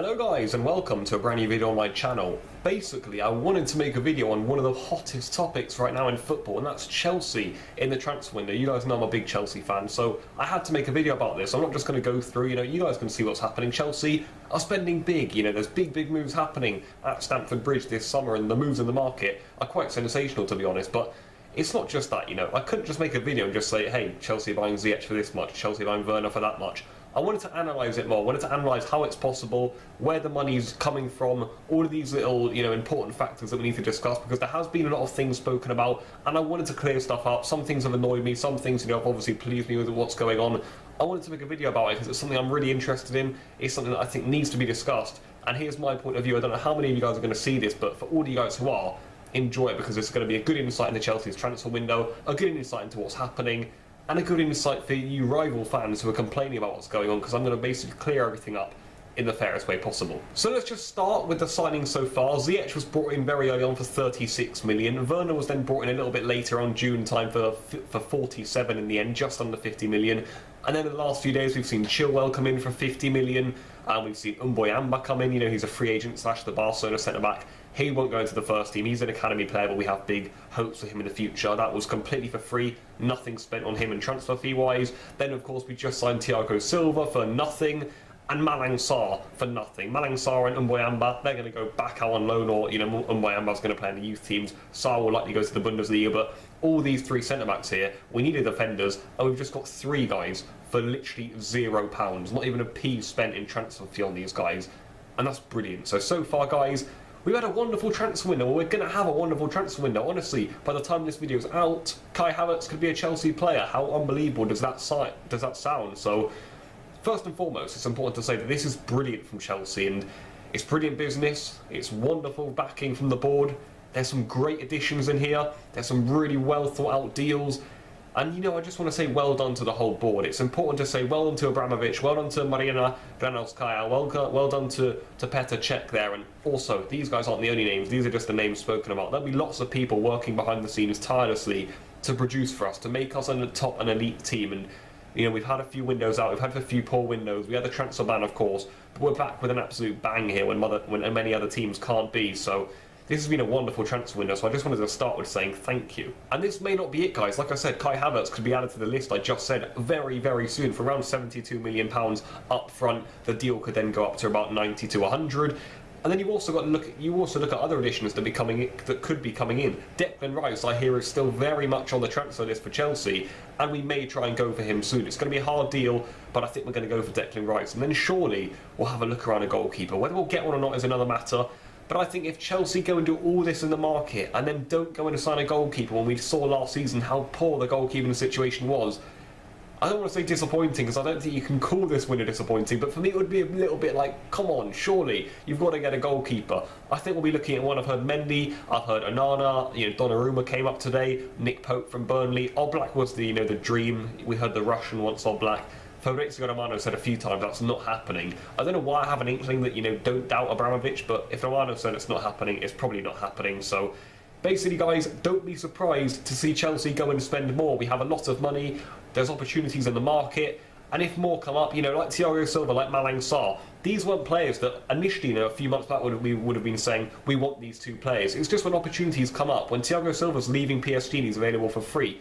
Hello guys and welcome to a brand new video on my channel. Basically I wanted to make a video on one of the hottest topics right now in football, and that's Chelsea in the transfer window. You guys know I'm a big Chelsea fan, so I had to make a video about this. I'm not just going to go through, you guys can see what's happening. Chelsea are spending big, there's big moves happening at Stamford Bridge this summer, and the moves in the market are quite sensational, to be honest. But it's not just that, I couldn't just make a video and just say, hey, Chelsea are buying Ziyech for this much, Chelsea are buying Werner for that much. I wanted to analyse it more. I wanted to analyse how it's possible, where the money's coming from, all of these little, important factors that we need to discuss, because there has been a lot of things spoken about, and I wanted to clear stuff up. Some things have annoyed me, some things, have obviously pleased me with what's going on. I wanted to make a video about it because it's something I'm really interested in. It's something that I think needs to be discussed, and here's my point of view. I don't know how many of you guys are going to see this, but for all of you guys who are, enjoy it, because it's going to be a good insight into Chelsea's transfer window, a good insight into what's happening, and a good insight for you rival fans who are complaining about what's going on, because I'm going to basically clear everything up in the fairest way possible. So let's just start with the signings so far. Ziyech was brought in very early on for 36 million. Werner was then brought in a little bit later on, June time, for 47 in the end, just under 50 million. And then in the last few days we've seen Chilwell come in for 50 million, and we've seen Mbuyamba come in. He's a free agent / the Barcelona centre-back. He won't go into the first team. He's an academy player, but we have big hopes for him in the future. That was completely for free, nothing spent on him and transfer fee wise. Then of course we just signed Thiago Silva for nothing, and Malang Sarr for nothing. Malang Sarr and Mbuyamba, they're going to go back out on loan, or Mbuyamba's going to play in the youth teams. Sarr will likely go to the Bundesliga, but all these three centre-backs here, we needed defenders, and we've just got three guys for literally £0. Not even a p spent in transfer fee on these guys, and that's brilliant. So far guys, we've had a wonderful transfer window. We're going to have a wonderful transfer window. Honestly, by the time this video is out, Kai Havertz could be a Chelsea player. How unbelievable does that sound? So first and foremost, it's important to say that this is brilliant from Chelsea, and it's brilliant business. It's wonderful backing from the board. There's some great additions in here. There's some really well thought out deals. And I just want to say well done to the whole board. It's important to say well done to Abramovich, well done to Marina Granovskaya, well done to Petr Cech there. And also, these guys aren't the only names. These are just the names spoken about. There'll be lots of people working behind the scenes tirelessly to produce for us, to make us an elite team. And we've had a few windows out, we've had a few poor windows, we had the transfer ban of course, but we're back with an absolute bang here when many other teams can't be. So this has been a wonderful transfer window, so I just wanted to start with saying thank you. And this may not be it guys. Like I said, Kai Havertz could be added to the list I just said very soon for around £72 million up front. The deal could then go up to about 90 to 100. And then you also look at other additions that could be coming in. Declan Rice, I hear, is still very much on the transfer list for Chelsea, and we may try and go for him soon. It's going to be a hard deal, but I think we're going to go for Declan Rice. And then surely we'll have a look around a goalkeeper. Whether we'll get one or not is another matter. But I think if Chelsea go and do all this in the market and then don't go in and sign a goalkeeper, when we saw last season how poor the goalkeeping situation was, I don't want to say disappointing, because I don't think you can call this window disappointing, but for me it would be a little bit like, come on, surely you've got to get a goalkeeper. I think we'll be looking at one. I've heard Mendy, I've heard Onana, Donnarumma came up today, Nick Pope from Burnley. Oblak was the the dream. We heard the Russian wants Oblak. Fabrizio Romano said a few times that's not happening. I don't know why I have an inkling that don't doubt Abramovich, but if Romano said it's not happening, it's probably not happening. So basically guys, don't be surprised to see Chelsea go and spend more. We have a lot of money, there's opportunities in the market, and if more come up, like Thiago Silva, like Malang Sarr, these weren't players that initially, a few months back we would have been saying we want these two players. It's just when opportunities come up, when Thiago Silva's leaving PSG and he's available for free,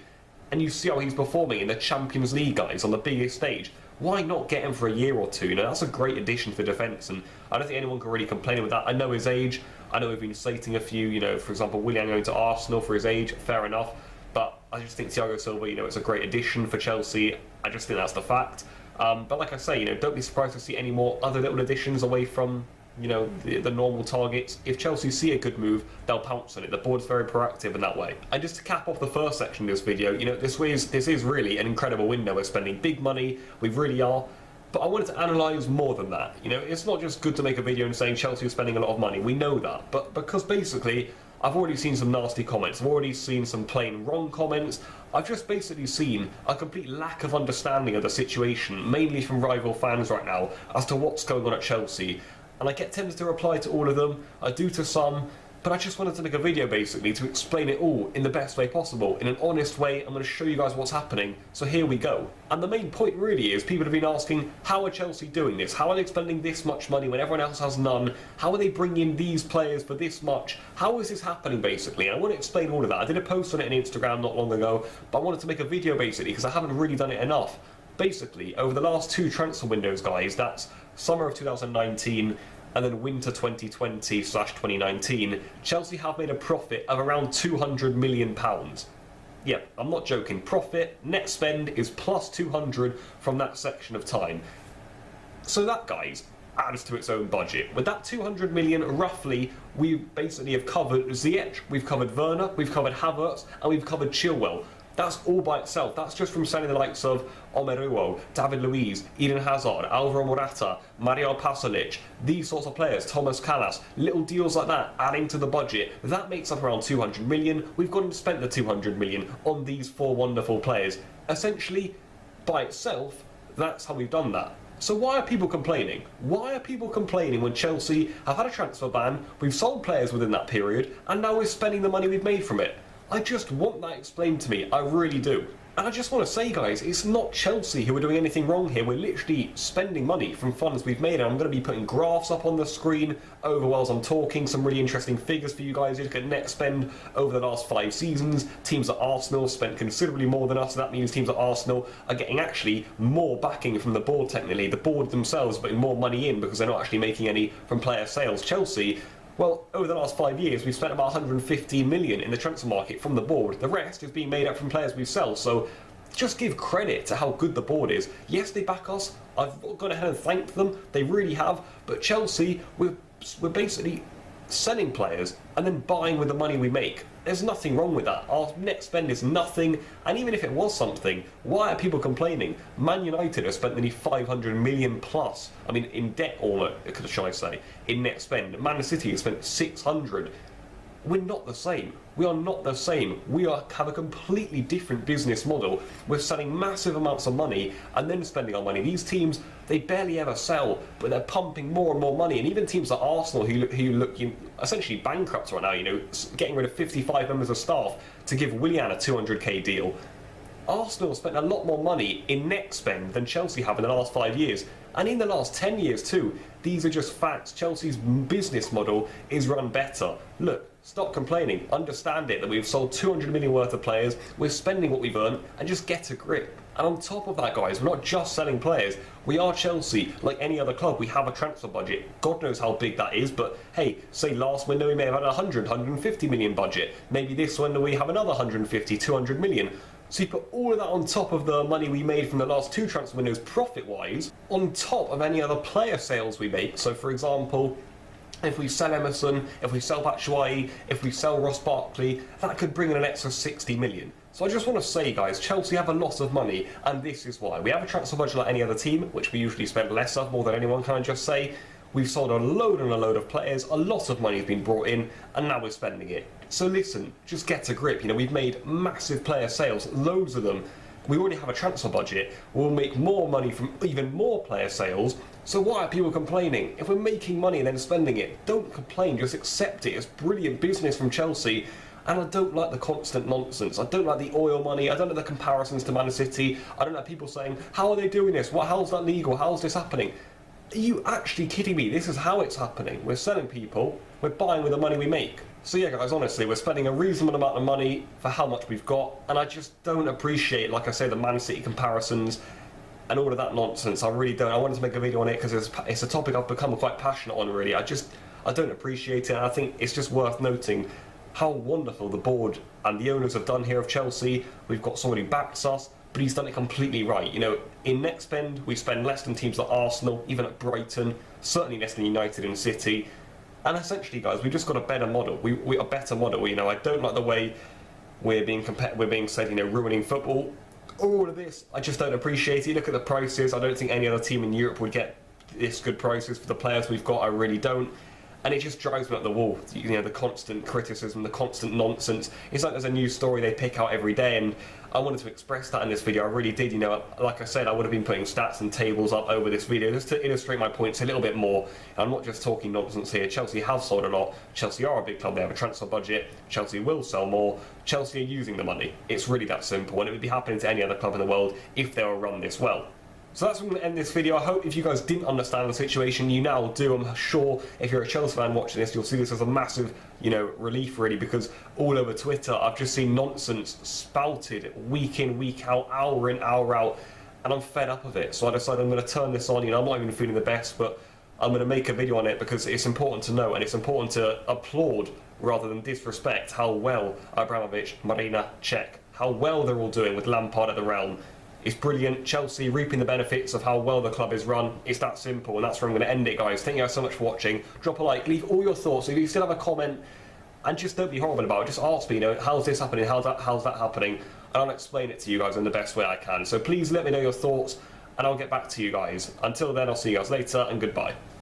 and you see how he's performing in the Champions League, guys, on the biggest stage, why not get him for a year or two? That's a great addition to the defence, and I don't think anyone can really complain with that. I know his age, I know we've been slating a few, for example, Willian going to Arsenal for his age, fair enough, but I just think Thiago Silva, it's a great addition for Chelsea. I just think that's the fact. But like I say, don't be surprised to see any more other little additions away from the normal targets. If Chelsea see a good move, they'll pounce on it. The board's very proactive in that way. And just to cap off the first section of this video, this is really an incredible window. We're spending big money, we really are. But I wanted to analyse more than that. It's not just good to make a video and saying Chelsea are spending a lot of money. We know that, but because basically I've already seen some nasty comments, I've already seen some plain wrong comments, I've just basically seen a complete lack of understanding of the situation, mainly from rival fans right now, as to what's going on at Chelsea. And I get tempted to reply to all of them, I do to some, But I just wanted to make a video basically to explain it all in the best way possible, in an honest way. I'm going to show you guys what's happening, so here we go. And the main point really is people have been asking, how are Chelsea doing this? How are they spending this much money when everyone else has none? How are they bringing in these players for this much? How is this happening basically? And I want to explain all of that. I did a post on it on Instagram not long ago, but I wanted to make a video basically because I haven't really done it enough. Basically, over the last 2 transfer windows, guys, that's summer of 2019 and then winter 2020/2019, Chelsea have made a profit of around £200 million. Yeah, I'm not joking. Profit, net spend is plus 200 from that section of time. So that, guys, adds to its own budget. With that 200 million, roughly, we basically have covered Ziyech, we've covered Werner, we've covered Havertz, and we've covered Chilwell. That's all by itself. That's just from selling the likes of Omeruo, David Luiz, Eden Hazard, Alvaro Morata, Mario Pasalic, these sorts of players, Thomas Callas, little deals like that adding to the budget. That makes up around 200 million. We've gone and spent the 200 million on these 4 wonderful players. Essentially, by itself, that's how we've done that. So why are people complaining? Why are people complaining when Chelsea have had a transfer ban, we've sold players within that period, and now we're spending the money we've made from it? I just want that explained to me, I really do. And I just want to say, guys, it's not Chelsea who are doing anything wrong here. We're literally spending money from funds we've made, and I'm going to be putting graphs up on the screen over whilst I'm talking, some really interesting figures for you guys. You look at net spend over the last 5 seasons. Teams at Arsenal spent considerably more than us, so that means teams at Arsenal are getting actually more backing from the board technically. The board themselves are putting more money in because they're not actually making any from player sales. Chelsea, well, over the last 5 years, we've spent about 150 million in the transfer market from the board. The rest is being made up from players we sell, so just give credit to how good the board is. Yes, they back us. I've gone ahead and thanked them. They really have. But Chelsea, we're basically selling players and then buying with the money we make. There's nothing wrong with that. Our net spend is nothing, and even if it was something, why are people complaining? Man United have spent nearly 500 million plus. I mean, in debt, or should I say, in net spend. Man City has spent 600. We're not the same. We are not the same. We have a completely different business model. We're selling massive amounts of money and then spending our money. These teams, they barely ever sell, but they're pumping more and more money. And even teams like Arsenal, who look essentially bankrupt right now, getting rid of 55 members of staff to give Willian a 200k deal. Arsenal spent a lot more money in net spend than Chelsea have in the last 5 years. And in the last 10 years too. These are just facts. Chelsea's business model is run better. Look, stop complaining. Understand it, that we've sold 200 million worth of players. We're spending what we've earned, and just get a grip. And on top of that, guys, we're not just selling players. We are Chelsea. Like any other club, we have a transfer budget. God knows how big that is, but hey, say last window we may have had a 150 million budget. Maybe this window we have another 150, 200 million. So you put all of that on top of the money we made from the last 2 transfer windows profit-wise, on top of any other player sales we make. So for example, if we sell Emerson, if we sell Batshuayi, if we sell Ross Barkley, that could bring in an extra 60 million. So I just want to say, guys, Chelsea have a lot of money, and this is why. We have a transfer budget like any other team, which we usually spend less of, more than anyone, can I just say. We've sold a load and a load of players, a lot of money has been brought in, and now we're spending it. So listen, just get a grip. We've made massive player sales, loads of them. We already have a transfer budget. We'll make more money from even more player sales. So why are people complaining? If we're making money and then spending it, don't complain, just accept it. It's brilliant business from Chelsea. And I don't like the constant nonsense. I don't like the oil money. I don't like the comparisons to Man City. I don't like people saying, how are they doing this? How's that legal? How's this happening? Are you actually kidding me? This is how it's happening. We're selling people, we're buying with the money we make. So yeah, guys, honestly, we're spending a reasonable amount of money for how much we've got, and I just don't appreciate, like I say, the Man City comparisons and all of that nonsense. I really don't. I wanted to make a video on it because it's a topic I've become quite passionate on, really. I don't appreciate it, and I think it's just worth noting how wonderful the board and the owners have done here of Chelsea. We've got someone who backs us, but he's done it completely right. In net spend, we spend less than teams like Arsenal, even at Brighton, certainly less than United and City. And essentially, guys, we've just got a better model. We a better model. I don't like the way we're being said, ruining football. All of this, I just don't appreciate it. Look at the prices. I don't think any other team in Europe would get this good prices for the players we've got. I really don't. and it just drives me up the wall. You know, the constant criticism, the constant nonsense. It's like there's a new story they pick out every day, and I wanted to express that in this video. I really did. You know, like I said, I would have been putting stats and tables up over this video just to illustrate my points a little bit more. I'm not just talking nonsense here. Chelsea have sold a lot. Chelsea are a big club. They have a transfer budget. Chelsea will sell more. Chelsea are using the money. It's really that simple, and it would be happening to any other club in the world if they were run this well. So that's where I'm going to end this video. I hope if you guys didn't understand the situation, you now do. I'm sure if you're a Chelsea fan watching this, you'll see this as a massive, you know, relief really, because all over Twitter I've just seen nonsense spouted week in, week out, hour in, hour out, and I'm fed up of it. So I decided I'm going to turn this on. You know, I'm not even feeling the best, but I'm going to make a video on it because it's important to know, and it's important to applaud rather than disrespect how well Abramovich, Marina, Cech, how well they're all doing with Lampard at the realm. It's brilliant. Chelsea reaping the benefits of how well the club is run. It's that simple, and that's where I'm going to end it, guys. Thank you guys so much for watching. Drop a like, leave all your thoughts. If you still have a comment, and just don't be horrible about it. Just ask me, you know, how's this happening? How's that happening? And I'll explain it to you guys in the best way I can. So please let me know your thoughts, and I'll get back to you guys. Until then, I'll see you guys later, and goodbye.